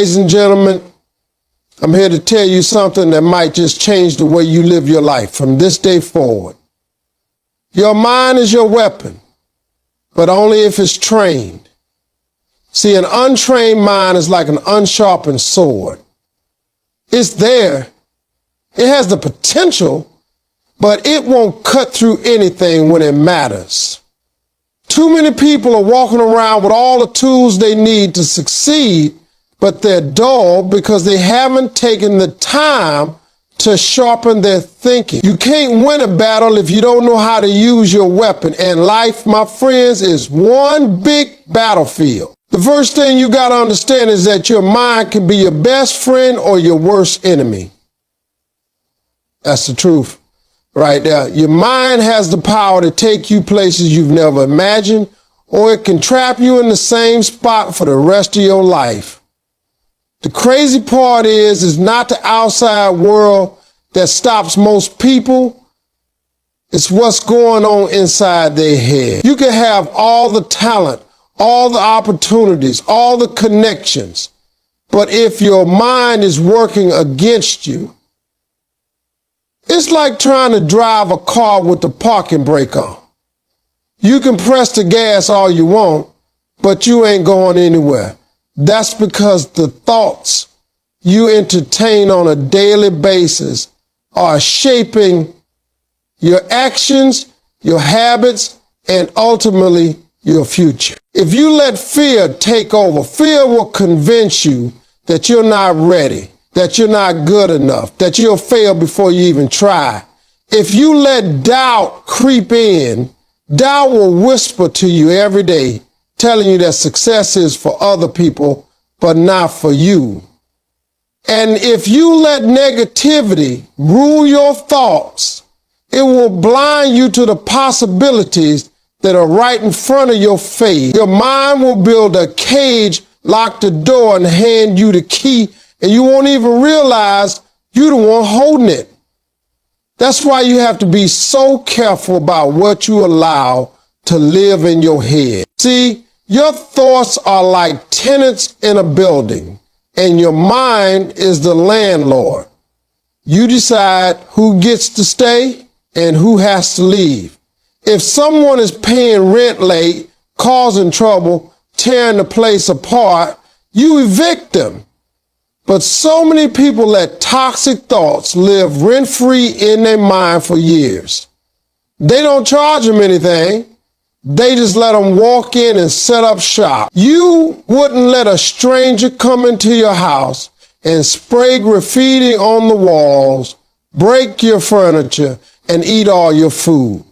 Ladies and gentlemen, I'm here to tell you something that might just change the way you live your life from this day forward. Your mind is your weapon, but only if it's trained. See, an untrained mind is like an unsharpened sword. It's there. It has the potential, but it won't cut through anything when it matters. Too many people are walking around with all the tools they need to succeed, but they're dull because they haven't taken the time to sharpen their thinking. You can't win a battle if you don't know how to use your weapon. And life, my friends, is one big battlefield. The first thing you got to understand is that your mind can be your best friend or your worst enemy. That's the truth right there. Your mind has the power to take you places you've never imagined, or it can trap you in the same spot for the rest of your life. The crazy part is not the outside world that stops most people. It's what's going on inside their head. You can have all the talent, all the opportunities, all the connections, but if your mind is working against you, it's like trying to drive a car with the parking brake on. You can press the gas all you want, but you ain't going anywhere. That's because the thoughts you entertain on a daily basis are shaping your actions, your habits, and ultimately your future. If you let fear take over, fear will convince you that you're not ready, that you're not good enough, that you'll fail before you even try. If you let doubt creep in, doubt will whisper to you every day, telling you that success is for other people, but not for you. And if you let negativity rule your thoughts, it will blind you to the possibilities that are right in front of your face. Your mind will build a cage, lock the door, and hand you the key, and you won't even realize you're the one holding it. That's why you have to be so careful about what you allow to live in your head. See, your thoughts are like tenants in a building, and your mind is the landlord. You decide who gets to stay and who has to leave. If someone is paying rent late, causing trouble, tearing the place apart, you evict them. But so many people let toxic thoughts live rent-free in their mind for years. They don't charge them anything. They just let them walk in and set up shop. You wouldn't let a stranger come into your house and spray graffiti on the walls, break your furniture, and eat all your food.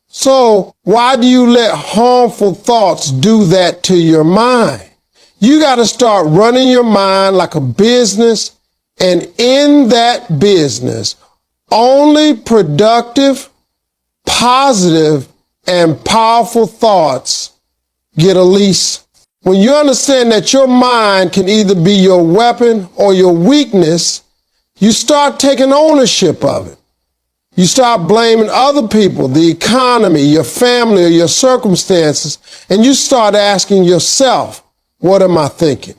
So why do you let harmful thoughts do that to your mind? You got to start running your mind like a business, and in that business, only productive, positive, and powerful thoughts get a lease. When you understand that your mind can either be your weapon or your weakness, you start taking ownership of it. You start blaming other people, the economy, your family, or your circumstances, and you start asking yourself, what am I thinking?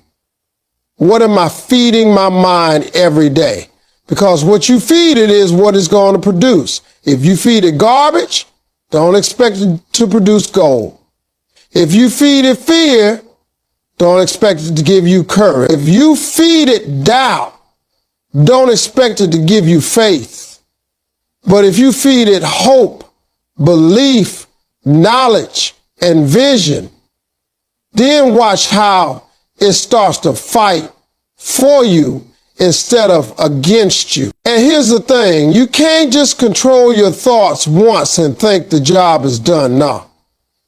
What am I feeding my mind every day? Because what you feed it is what it's going to produce. If you feed it garbage, don't expect it to produce gold. If you feed it fear, don't expect it to give you courage. If you feed it doubt, don't expect it to give you faith. But if you feed it hope, belief, knowledge, and vision, then watch how it starts to fight for you instead of against you. And here's the thing, you can't just control your thoughts once and think the job is done. No,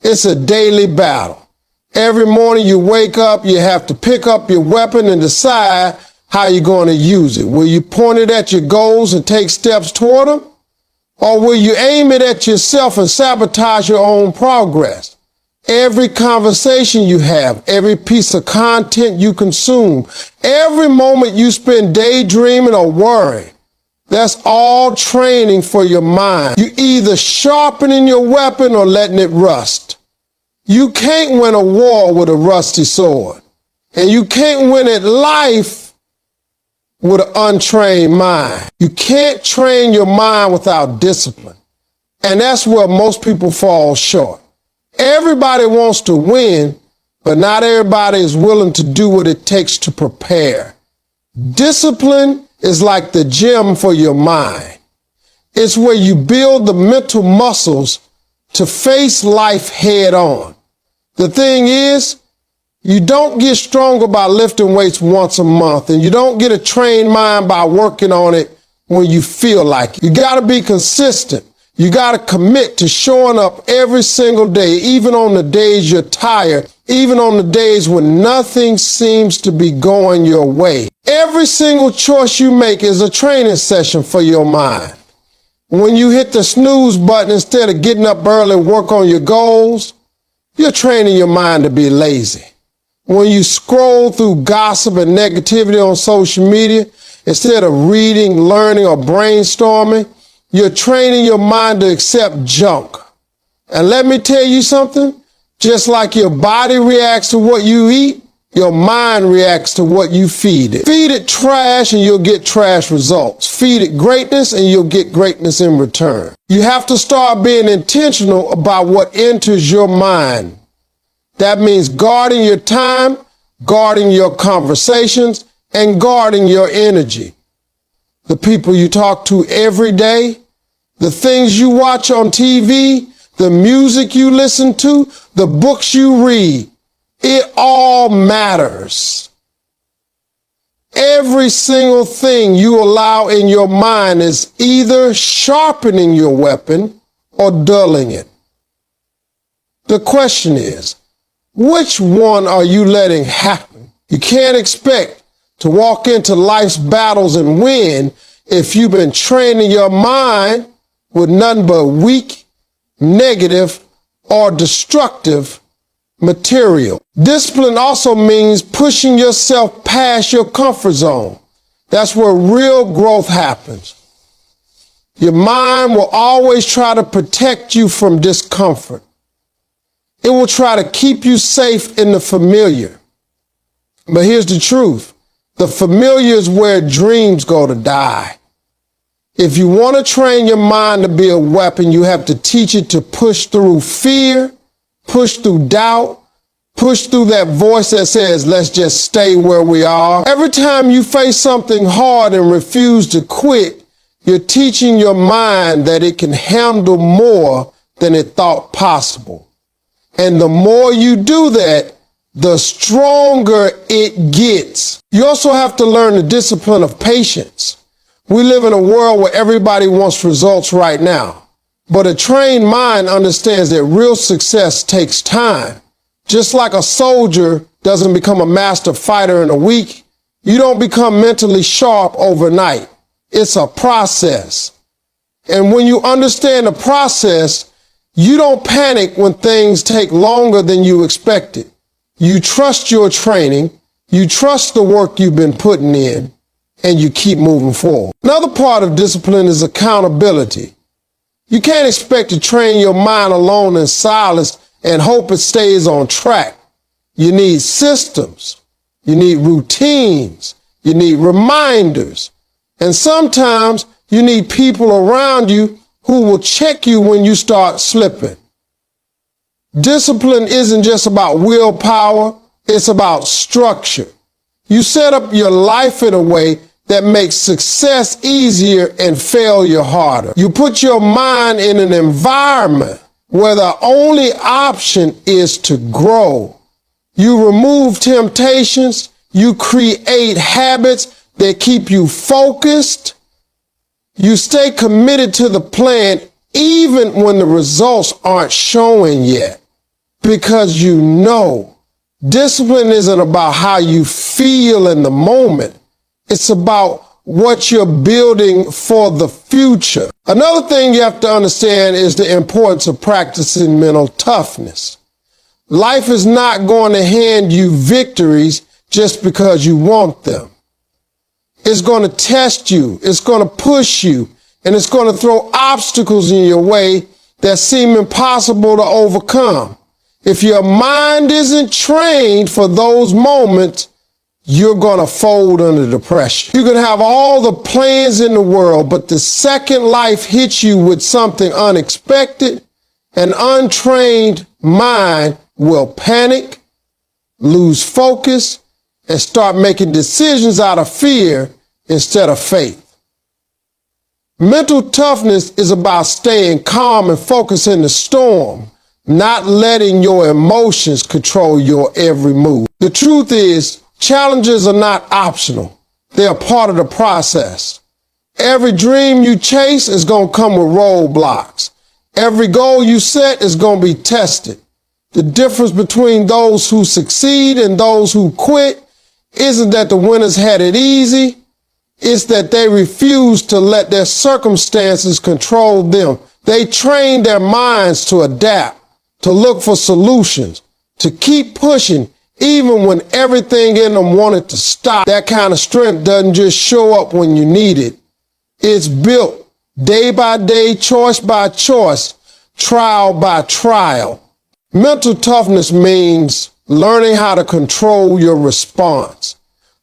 it's a daily battle. Every morning you wake up, you have to pick up your weapon and decide how you're going to use it. Will you point it at your goals and take steps toward them? Or will you aim it at yourself and sabotage your own progress? Every conversation you have, every piece of content you consume, every moment you spend daydreaming or worrying, that's all training for your mind. You're either sharpening your weapon or letting it rust. You can't win a war with a rusty sword. And you can't win at life with an untrained mind. You can't train your mind without discipline. And that's where most people fall short. Everybody wants to win, but not everybody is willing to do what it takes to prepare. Discipline is like the gym for your mind. It's where you build the mental muscles to face life head on. The thing is, you don't get stronger by lifting weights once a month, and you don't get a trained mind by working on it when you feel like it. You got to be consistent. You got to commit to showing up every single day, even on the days you're tired, even on the days when nothing seems to be going your way. Every single choice you make is a training session for your mind. When you hit the snooze button instead of getting up early and work on your goals, you're training your mind to be lazy. When you scroll through gossip and negativity on social media, instead of reading, learning, or brainstorming, you're training your mind to accept junk. And let me tell you something, just like your body reacts to what you eat, your mind reacts to what you feed it. Feed it trash and you'll get trash results. Feed it greatness and you'll get greatness in return. You have to start being intentional about what enters your mind. That means guarding your time, guarding your conversations, and guarding your energy. The people you talk to every day, the things you watch on TV, the music you listen to, the books you read, it all matters. Every single thing you allow in your mind is either sharpening your weapon or dulling it. The question is, which one are you letting happen? You can't expect to walk into life's battles and win if you've been training your mind with nothing but weak, negative, or destructive material. Discipline also means pushing yourself past your comfort zone. That's where real growth happens. Your mind will always try to protect you from discomfort. It will try to keep you safe in the familiar. But here's the truth. The familiar is where dreams go to die. If you want to train your mind to be a weapon, you have to teach it to push through fear, push through doubt, push through that voice that says, let's just stay where we are. Every time you face something hard and refuse to quit, you're teaching your mind that it can handle more than it thought possible. And the more you do that, the stronger it gets. You also have to learn the discipline of patience. We live in a world where everybody wants results right now. But a trained mind understands that real success takes time. Just like a soldier doesn't become a master fighter in a week, you don't become mentally sharp overnight. It's a process. And when you understand the process, you don't panic when things take longer than you expected. You trust your training, you trust the work you've been putting in, and you keep moving forward. Another part of discipline is accountability. You can't expect to train your mind alone in silence and hope it stays on track. You need systems, you need routines, you need reminders, and sometimes you need people around you who will check you when you start slipping. Discipline isn't just about willpower, it's about structure. You set up your life in a way that makes success easier and failure harder. You put your mind in an environment where the only option is to grow. You remove temptations, you create habits that keep you focused. You stay committed to the plan even when the results aren't showing yet, because you know discipline isn't about how you feel in the moment. It's about what you're building for the future. Another thing you have to understand is the importance of practicing mental toughness. Life is not going to hand you victories just because you want them. It's going to test you, it's going to push you, and it's going to throw obstacles in your way that seem impossible to overcome. If your mind isn't trained for those moments, you're going to fold under the pressure. You can have all the plans in the world, but the second life hits you with something unexpected, an untrained mind will panic, lose focus, and start making decisions out of fear instead of faith. Mental toughness is about staying calm and focused in the storm, not letting your emotions control your every move. The truth is, challenges are not optional. They are part of the process. Every dream you chase is going to come with roadblocks. Every goal you set is going to be tested. The difference between those who succeed and those who quit isn't that the winners had it easy. It's that they refused to let their circumstances control them. They trained their minds to adapt, to look for solutions, to keep pushing, even when everything in them wanted to stop. That kind of strength doesn't just show up when you need it. It's built day by day, choice by choice, trial by trial. Mental toughness means learning how to control your response.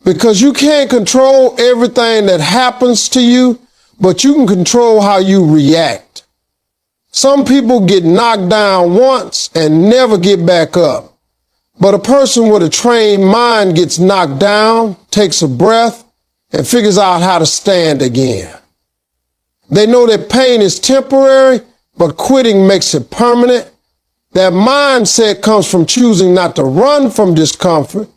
Because you can't control everything that happens to you, but you can control how you react. Some people get knocked down once and never get back up. But a person with a trained mind gets knocked down, takes a breath, and figures out how to stand again. They know that pain is temporary, but quitting makes it permanent. That mindset comes from choosing not to run from discomfort,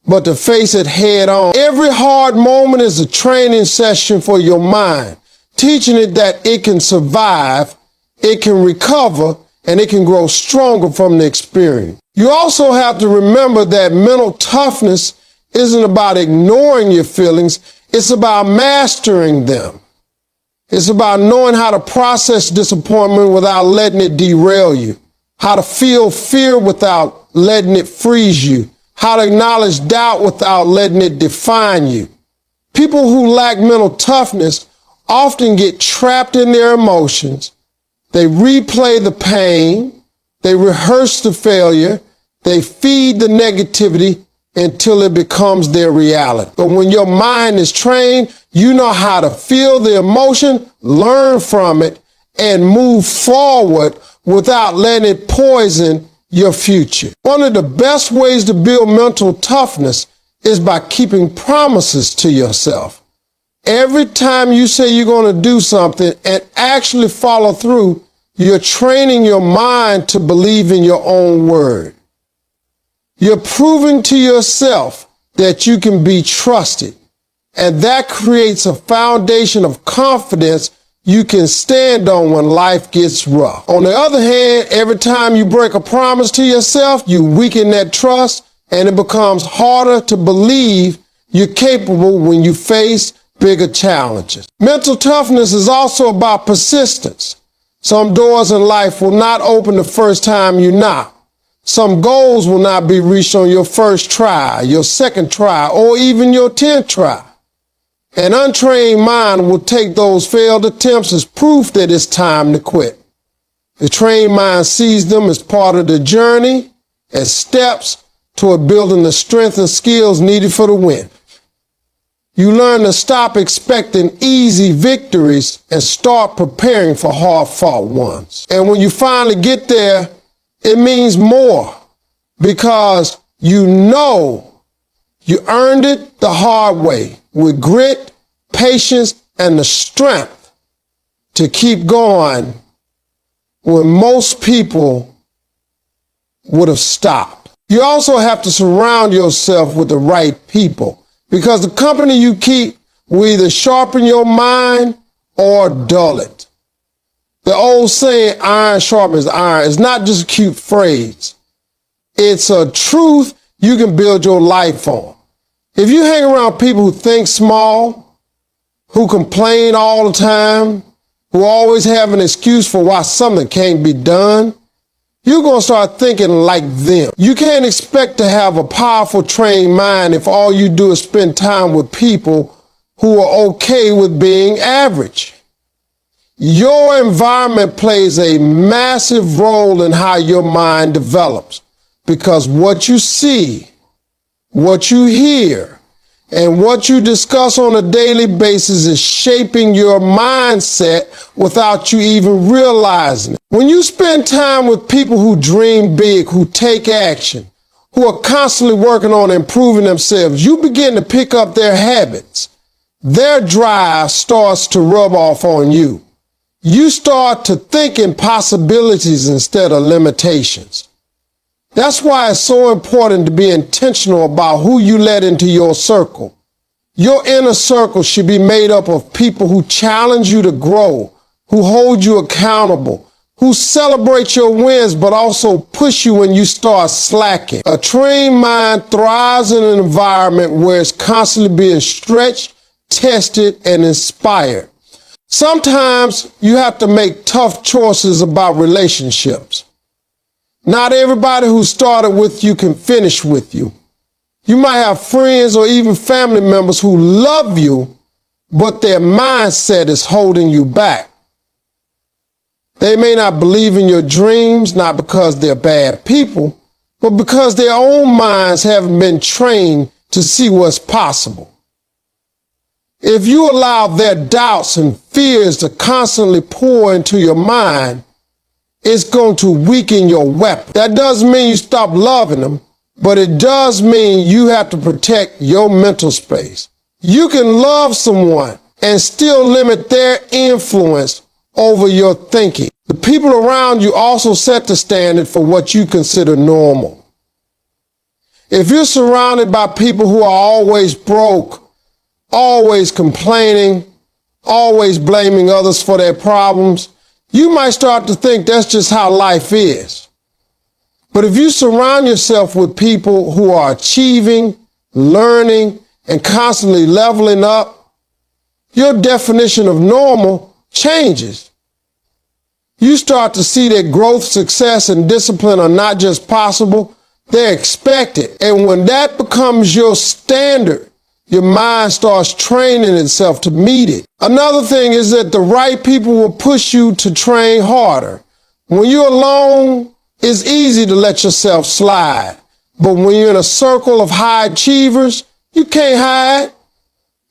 but to face it head on. Every hard moment is a training session for your mind, teaching it that it can survive, it can recover, and it can grow stronger from the experience. You also have to remember that mental toughness isn't about ignoring your feelings, it's about mastering them. It's about knowing how to process disappointment without letting it derail you, how to feel fear without letting it freeze you, how to acknowledge doubt without letting it define you. People who lack mental toughness often get trapped in their emotions. They replay the pain, they rehearse the failure, they feed the negativity until it becomes their reality. But when your mind is trained, you know how to feel the emotion, learn from it, and move forward without letting it poison your future. One of the best ways to build mental toughness is by keeping promises to yourself. Every time you say you're going to do something and actually follow through, you're training your mind to believe in your own word. You're proving to yourself that you can be trusted, and that creates a foundation of confidence you can stand on when life gets rough. On the other hand, every time you break a promise to yourself, you weaken that trust, and it becomes harder to believe you're capable when you face bigger challenges. Mental toughness is also about persistence. Some doors in life will not open the first time you knock. Some goals will not be reached on your first try, your second try, or even your 10th try. An untrained mind will take those failed attempts as proof that it's time to quit. The trained mind sees them as part of the journey, as steps toward building the strength and skills needed for the win. You learn to stop expecting easy victories and start preparing for hard-fought ones. And when you finally get there, it means more because you know you earned it the hard way with grit, patience, and the strength to keep going when most people would have stopped. You also have to surround yourself with the right people because the company you keep will either sharpen your mind or dull it. The old saying, iron sharpens iron, is not just a cute phrase. It's a truth you can build your life on. If you hang around people who think small, who complain all the time, who always have an excuse for why something can't be done, you're going to start thinking like them. You can't expect to have a powerful, trained mind if all you do is spend time with people who are okay with being average. Your environment plays a massive role in how your mind develops. because what you see, what you hear, and what you discuss on a daily basis is shaping your mindset without you even realizing it. When you spend time with people who dream big, who take action, who are constantly working on improving themselves, you begin to pick up their habits. Their drive starts to rub off on you. You start to think in possibilities instead of limitations. That's why it's so important to be intentional about who you let into your circle. Your inner circle should be made up of people who challenge you to grow, who hold you accountable, who celebrate your wins but also push you when you start slacking. A trained mind thrives in an environment where it's constantly being stretched, tested, and inspired. Sometimes you have to make tough choices about relationships. Not everybody who started with you can finish with you. You might have friends or even family members who love you, but their mindset is holding you back. They may not believe in your dreams, not because they're bad people, but because their own minds haven't been trained to see what's possible. If you allow their doubts and fears to constantly pour into your mind, it's going to weaken your weapon. That doesn't mean you stop loving them, but it does mean you have to protect your mental space. You can love someone and still limit their influence over your thinking. The people around you also set the standard for what you consider normal. If you're surrounded by people who are always broke, always complaining, always blaming others for their problems, you might start to think that's just how life is. But if you surround yourself with people who are achieving, learning, and constantly leveling up, your definition of normal changes. You start to see that growth, success, and discipline are not just possible, they're expected. And when that becomes your standard, your mind starts training itself to meet it. Another thing is that the right people will push you to train harder. When you're alone, it's easy to let yourself slide. But when you're in a circle of high achievers, you can't hide.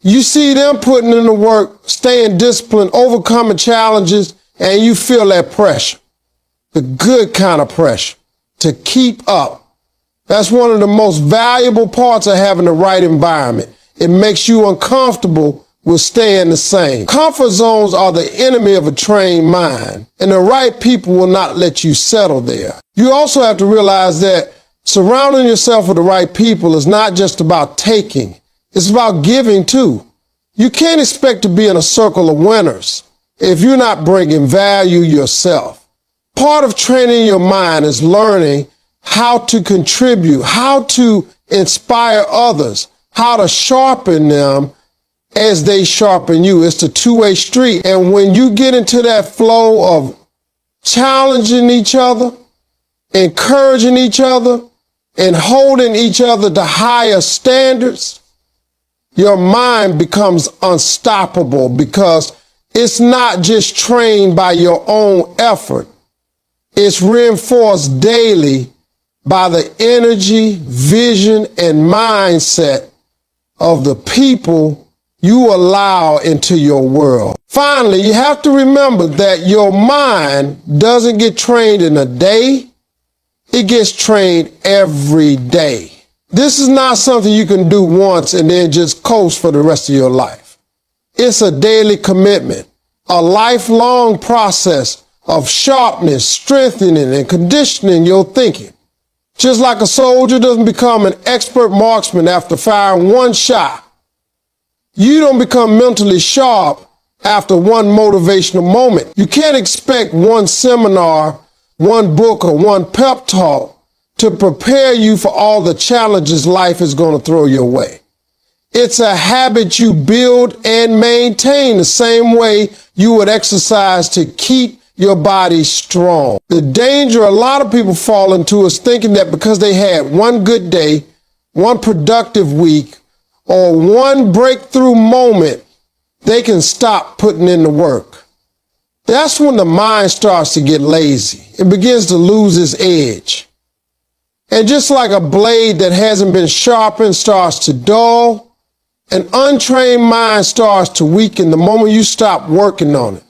You see them putting in the work, staying disciplined, overcoming challenges, and you feel that pressure. The good kind of pressure to keep up. That's one of the most valuable parts of having the right environment. It makes you uncomfortable with staying the same. Comfort zones are the enemy of a trained mind, and the right people will not let you settle there. You also have to realize that surrounding yourself with the right people is not just about taking, it's about giving too. You can't expect to be in a circle of winners if you're not bringing value yourself. Part of training your mind is learning how to contribute, how to inspire others, how to sharpen them as they sharpen you. It's a two-way street. And when you get into that flow of challenging each other, encouraging each other, and holding each other to higher standards, your mind becomes unstoppable because it's not just trained by your own effort. It's reinforced daily by the energy, vision, and mindset of the people you allow into your world. Finally, you have to remember that your mind doesn't get trained in a day. It gets trained every day. This is not something you can do once and then just coast for the rest of your life. It's a daily commitment, a lifelong process of sharpness, strengthening, and conditioning your thinking. Just like a soldier doesn't become an expert marksman after firing one shot, you don't become mentally sharp after one motivational moment. You can't expect one seminar, one book, or one pep talk to prepare you for all the challenges life is going to throw your way. It's a habit you build and maintain the same way you would exercise to keep your body strong. The danger a lot of people fall into is thinking that because they had one good day, one productive week, or one breakthrough moment, they can stop putting in the work. That's when the mind starts to get lazy. It begins to lose its edge. And just like a blade that hasn't been sharpened starts to dull, an untrained mind starts to weaken the moment you stop working on it.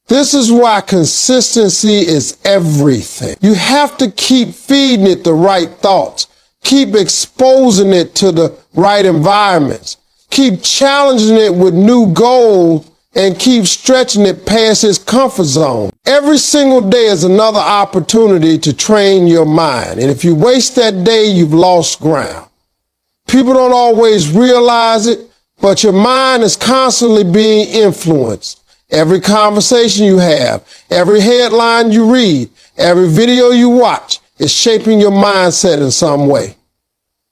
This is why consistency is everything. You have to keep feeding it the right thoughts. Keep exposing it to the right environments. Keep challenging it with new goals and keep stretching it past its comfort zone. Every single day is another opportunity to train your mind. And if you waste that day, you've lost ground. People don't always realize it, but your mind is constantly being influenced. Every conversation you have, every headline you read, every video you watch is shaping your mindset in some way.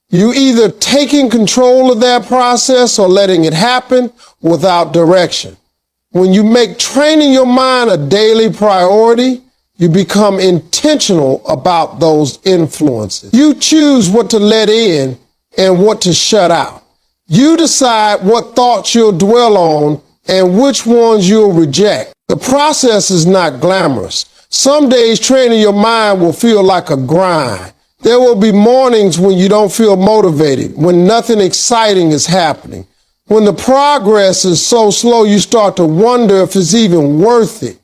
You either taking control of that process or letting it happen without direction. When you make training your mind a daily priority, you become intentional about those influences. You choose what to let in and what to shut out. You decide what thoughts you'll dwell on and which ones you'll reject. The process is not glamorous. Some days training your mind will feel like a grind. There will be mornings when you don't feel motivated, when nothing exciting is happening. When the progress is so slow, you start to wonder if it's even worth it.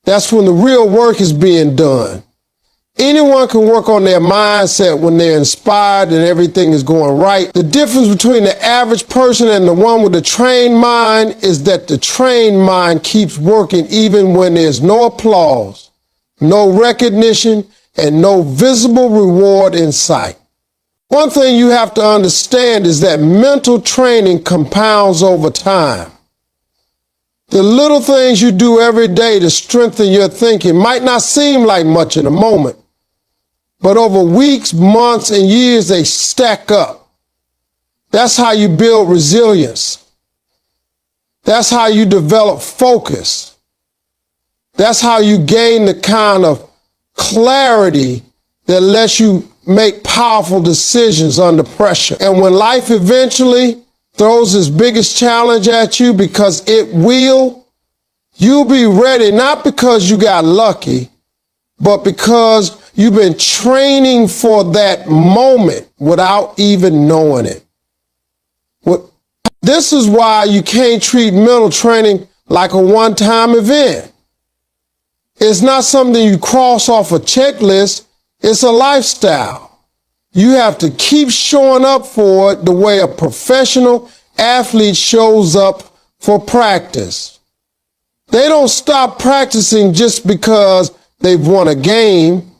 That's when the real work is being done. Anyone can work on their mindset when they're inspired and everything is going right. The difference between the average person and the one with a trained mind is that the trained mind keeps working even when there's no applause, no recognition, and no visible reward in sight. One thing you have to understand is that mental training compounds over time. The little things you do every day to strengthen your thinking might not seem like much in a moment, but over weeks, months, and years, they stack up. That's how you build resilience. That's how you develop focus. That's how you gain the kind of clarity that lets you make powerful decisions under pressure. And when life eventually throws its biggest challenge at you, because it will, you'll be ready, not because you got lucky, but because you've been training for that moment without even knowing it. This is why you can't treat mental training like a one-time event. It's not something you cross off a checklist. It's a lifestyle. You have to keep showing up for it the way a professional athlete shows up for practice. They don't stop practicing just because they've won a game.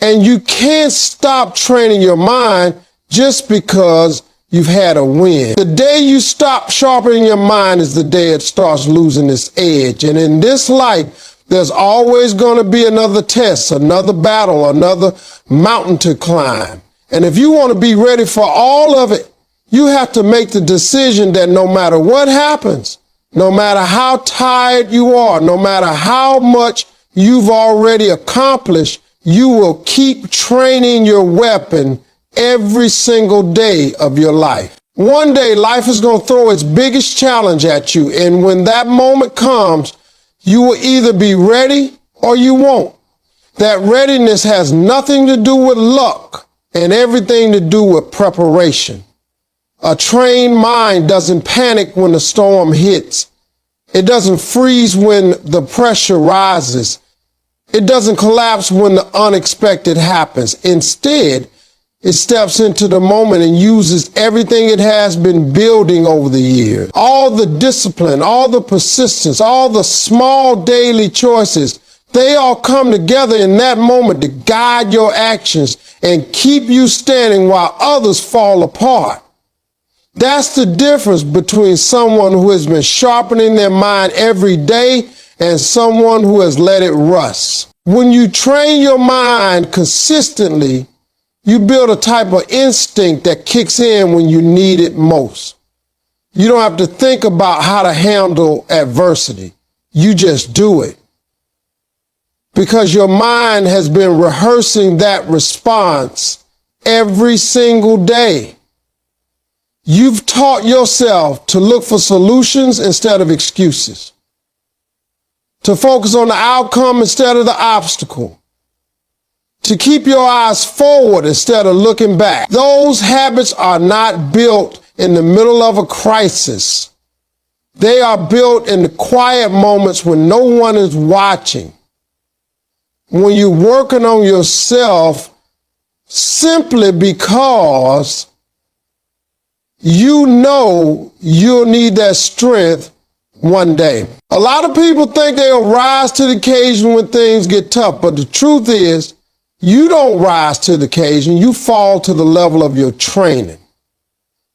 And you can't stop training your mind just because you've had a win. The day you stop sharpening your mind is the day it starts losing its edge. And in this life, there's always going to be another test, another battle, another mountain to climb. And if you want to be ready for all of it, you have to make the decision that no matter what happens, no matter how tired you are, no matter how much you've already accomplished, you will keep training your weapon every single day of your life. One day, life is going to throw its biggest challenge at you. And when that moment comes, you will either be ready or you won't. That readiness has nothing to do with luck and everything to do with preparation. A trained mind doesn't panic when the storm hits. It doesn't freeze when the pressure rises. It doesn't collapse when the unexpected happens. Instead, it steps into the moment and uses everything it has been building over the years. All the discipline, all the persistence, all the small daily choices, they all come together in that moment to guide your actions and keep you standing while others fall apart. That's the difference between someone who has been sharpening their mind every day and someone who has let it rust. When you train your mind consistently, you build a type of instinct that kicks in when you need it most. You don't have to think about how to handle adversity. You just do it. Because your mind has been rehearsing that response every single day. You've taught yourself to look for solutions instead of excuses, to focus on the outcome instead of the obstacle, to keep your eyes forward instead of looking back. Those habits are not built in the middle of a crisis. They are built in the quiet moments when no one is watching. When you're working on yourself simply because you know you'll need that strength one day. A lot of people think they'll rise to the occasion when things get tough, but the truth is, you don't rise to the occasion, you fall to the level of your training.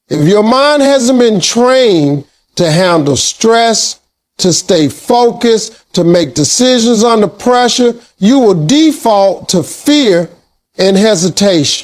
If your mind hasn't been trained to handle stress, to stay focused, to make decisions under pressure, you will default to fear and hesitation.